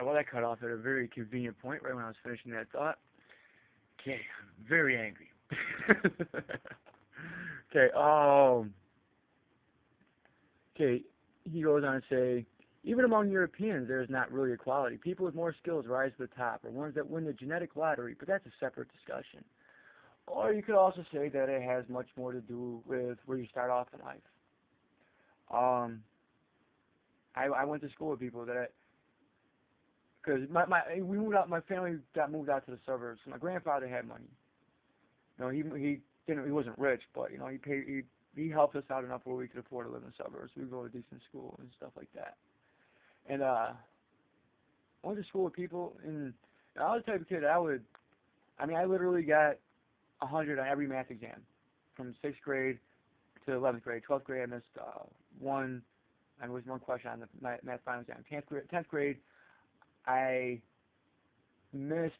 Well, that cut off at a very convenient point right when I was finishing that thought. Okay, I'm very angry. Okay, okay, he goes on to say, even among Europeans, there is not really equality. People with more skills rise to the top, or ones that win the genetic lottery, but that's a separate discussion. Or you could also say that it has much more to do with where you start off in life. Um, I went to school with people that, because we moved out, my family got moved out to the suburbs. So my grandfather had money. You know, he wasn't rich, but you know, he helped us out enough where we could afford to live in the suburbs. We would go to decent school and stuff like that. And I went to school with people, and I was the type of kid that I literally got 100 on every math exam, from 6th grade to 11th grade. 12th grade, I missed one. I was one question on the math final exam. 10th grade, I missed,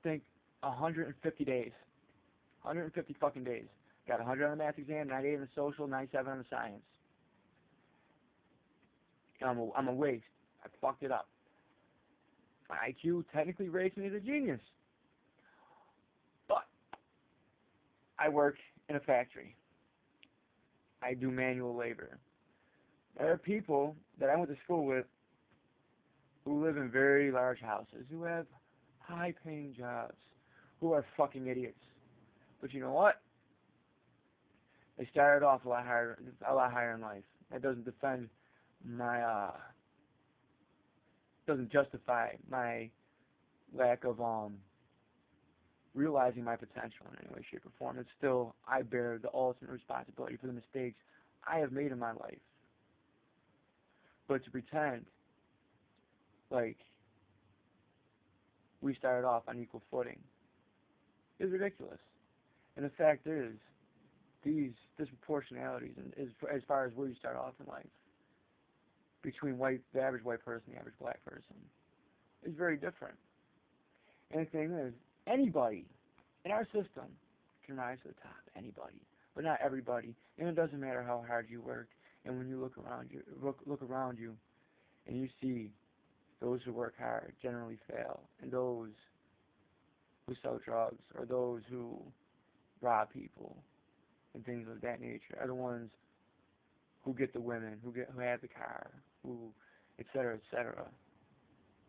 I think, 150 days. 150 fucking days. Got 100 on the math exam, 98 on the social, 97 on the science. I'm a waste. I fucked it up. My IQ technically raised me as a genius. But I work in a factory. I do manual labor. There are people that I went to school with who live in very large houses, who have high-paying jobs, who are fucking idiots. But you know what? They started off a lot higher in life. That doesn't defend my, doesn't justify my lack of realizing my potential in any way, shape, or form. It's still, I bear the ultimate responsibility for the mistakes I have made in my life. But to pretend like we started off on equal footing is ridiculous. And the fact is, these disproportionalities, as far as where you start off in life, between the average white person and the average black person, is very different. And the thing is, anybody in our system can rise to the top. Anybody, but not everybody. And it doesn't matter how hard you work. And when you look around you, and you see those who work hard generally fail, and those who sell drugs or those who rob people and things of that nature are the ones who get the women, who have the car, who, etc., etc.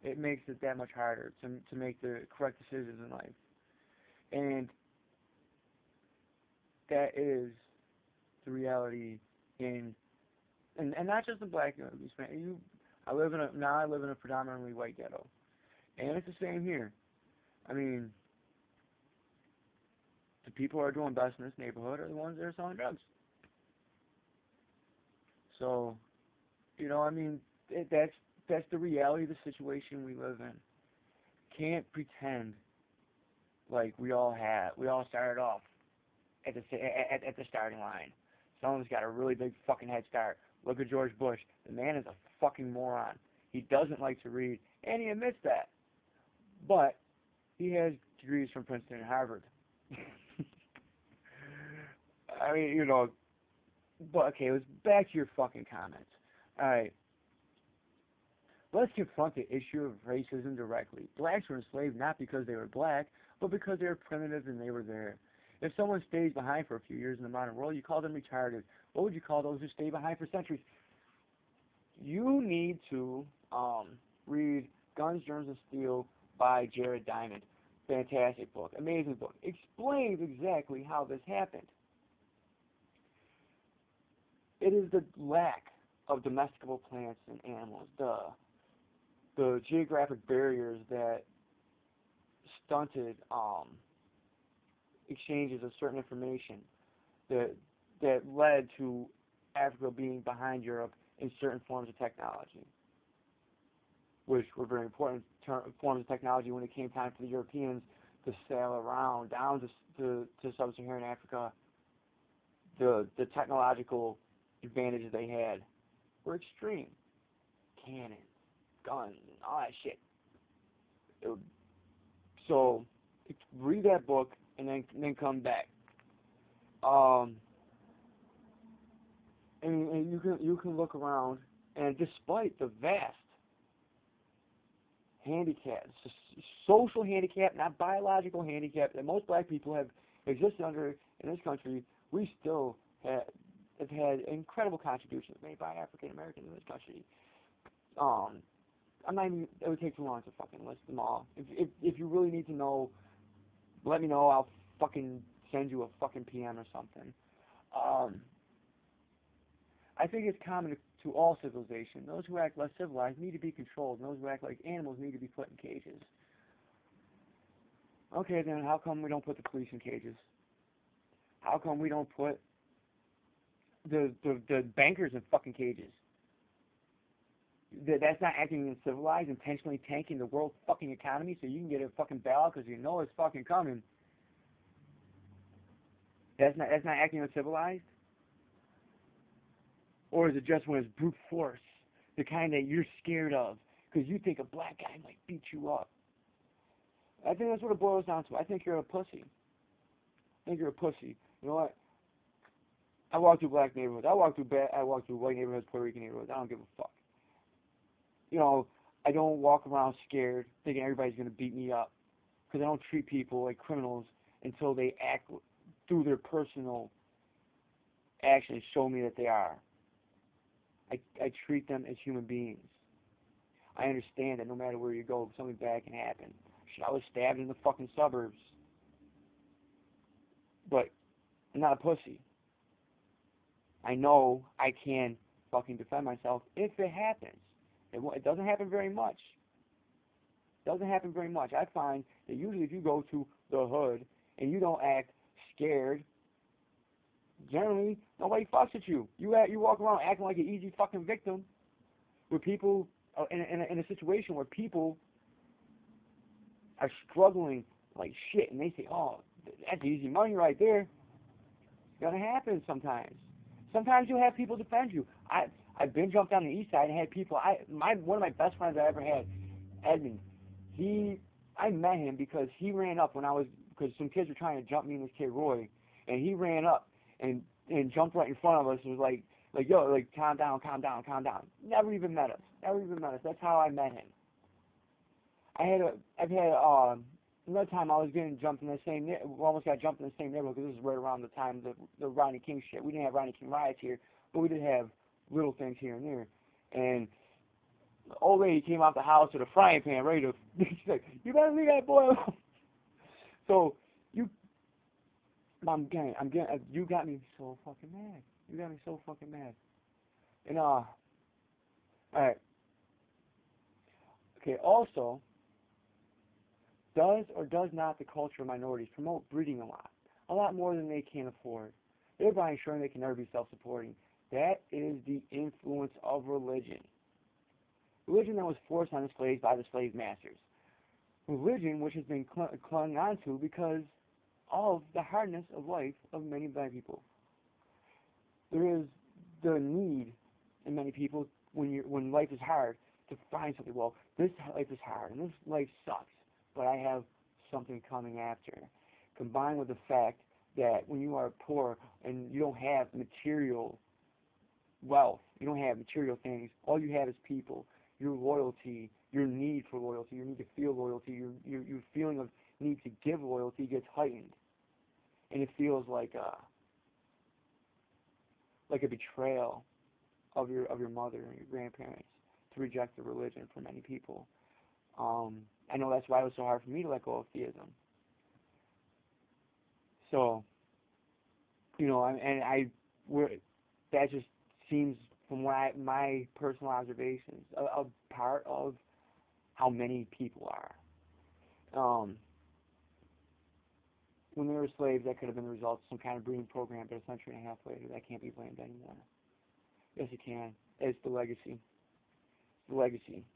It makes it that much harder to make the correct decisions in life. And that is the reality and not just the black community. I live in a predominantly white ghetto, and it's the same here. I mean, the people who are doing best in this neighborhood are the ones that are selling drugs. So, you know, I mean, that's the reality of the situation we live in. Can't pretend like we all started off at the starting line. Someone's got a really big fucking head start. Look at George Bush. The man is a fucking moron. He doesn't like to read, and he admits that. But he has degrees from Princeton and Harvard. I mean, you know, but okay, let's back to your fucking comments. Alright. Let's confront the issue of racism directly. Blacks were enslaved not because they were black, but because they were primitive and they were there. If someone stays behind for a few years in the modern world, you call them retarded. What would you call those who stay behind for centuries? You need to read Guns, Germs, and Steel by Jared Diamond. Fantastic book. Amazing book. Explains exactly how this happened. It is the lack of domesticable plants and animals, the geographic barriers that stunted exchanges of certain information that led to Africa being behind Europe in certain forms of technology, which were very important forms of technology when it came time for the Europeans to sail around down to sub-Saharan Africa. The technological advantages they had were extreme. Cannons, guns, and all that shit. So read that book and then come back. And you can look around, and despite the vast handicap, social handicap, not biological handicap, that most black people have existed under in this country, we still have had incredible contributions made by African Americans in this country. I'm not even, it would take too long to fucking list them all. If you really need to know, let me know. I'll fucking send you a fucking PM or something. I think it's common to all civilization. Those who act less civilized need to be controlled, and those who act like animals need to be put in cages. Okay, then how come we don't put the police in cages? How come we don't put the bankers in fucking cages? That's not acting uncivilized, intentionally tanking the world fucking economy so you can get a fucking bailout because you know it's fucking coming. That's not acting uncivilized? Or is it just when it's brute force, the kind that you're scared of because you think a black guy might beat you up? I think that's what it boils down to. I think you're a pussy. I think you're a pussy. You know what? I walk through black neighborhoods. I walk through white neighborhoods, Puerto Rican neighborhoods. I don't give a fuck. You know, I don't walk around scared thinking everybody's going to beat me up because I don't treat people like criminals until they act through their personal actions show me that they are. I treat them as human beings. I understand that no matter where you go, something bad can happen. Shit, I was stabbed in the fucking suburbs. But I'm not a pussy. I know I can fucking defend myself if it happens. It doesn't happen very much. It doesn't happen very much. I find that usually if you go to the hood and you don't act scared, generally nobody fucks with you. You walk around acting like an easy fucking victim, where people in a situation where people are struggling like shit, and they say, "Oh, that's easy money right there." It's gonna happen sometimes. Sometimes you'll have people defend you. I've been jumped on the east side and had people. One of my best friends I ever had, Edmund. I met him because he ran up because some kids were trying to jump me and this kid Roy, and he ran up and jumped right in front of us and was like yo, like calm down. Never even met us. That's how I met him. I've had another time I was getting jumped in the same. Almost got jumped in the same neighborhood because this is right around the time the Rodney King shit. We didn't have Rodney King riots here, but we did have little things here and there. And the old lady came out the house with a frying pan ready to. She's like, "You better leave that boy alone." So you got me so fucking mad. You got me so fucking mad. And alright. Okay, also, does or does not the culture of minorities promote breeding a lot? A lot more than they can afford, thereby ensuring they can never be self-supporting. That is the influence of religion. Religion that was forced on the slaves by the slave masters. Religion which has been clung onto because of the hardness of life of many black people. There is the need in many people when life is hard to find something. Well, this life is hard and this life sucks, but I have something coming after. Combined with the fact that when you are poor and you don't have material wealth, you don't have material things, all you have is people. Your loyalty, your need for loyalty, your need to feel loyalty, your feeling of need to give loyalty gets heightened. And it feels like a betrayal of your mother and your grandparents to reject the religion for many people. I know that's why it was so hard for me to let go of theism. So, you know, that just seems, from my personal observations, a part of how many people are. When they were slaves, that could have been the result of some kind of breeding program, but a century and a half later, that can't be blamed anymore. Yes, it can. It's the legacy. The legacy.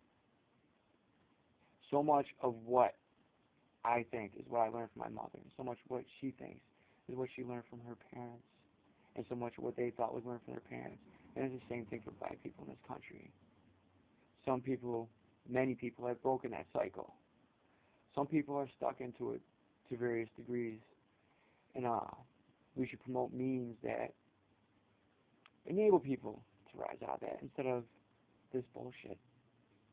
So much of what I think is what I learned from my mother, and so much of what she thinks is what she learned from her parents, and so much of what they thought was learned from their parents. And it's the same thing for black people in this country. Some people, many people, have broken that cycle. Some people are stuck into it to various degrees, and we should promote means that enable people to rise out of that instead of this bullshit.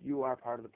You are part of the